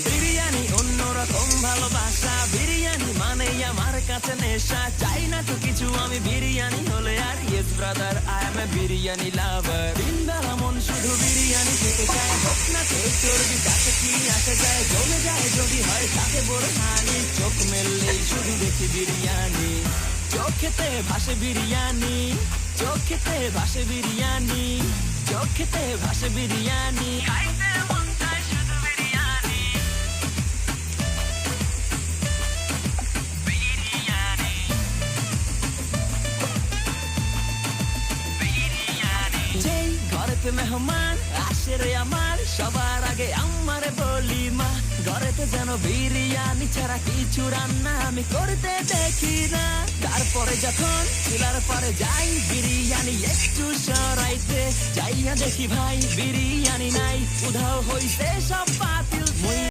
বিরিয়ানি অন্যরকম ভালোবাসা, বিরিয়ানি মানে আমার কাছে নেশা। চাই না তো কিছু আমি বিরিয়ানি হলে আর, yes brother I M A biryani লাভার। দিন বেলা মন শুধু বিরিয়ানি খেতে চায়, হোক না কেউ চর্বি তাতে কি আসে যায়, জমে যায় যদি হয় তাতে বড় হানি। চোখ মেললেই শুধু দেখি বিরিয়ানি, চোখেতে ভাসে বিরিয়ানি, চোখেতে ভাসে বিরিয়ানি, চোখেতে ভাসে বিরিয়ানি। খাইতে মন চায় শুধু বিরিয়ানি, বিরিয়ানি, বিরিয়ানি। যেই ঘরেতে মেহমান আসে রে আমার, সবার আগে আমারে বলি মা, ঘরেতে যেন বিরিয়ানি ছাড়া কিছু রান্না আমি করতে দেখি না। তারপরে যখন চুলার পরে যাই বিরিয়ানি একটু সরাইতে, যাইয়া দেখি ভাই বিরিয়ানি নাই, উধাও হইছে সব পাতিল।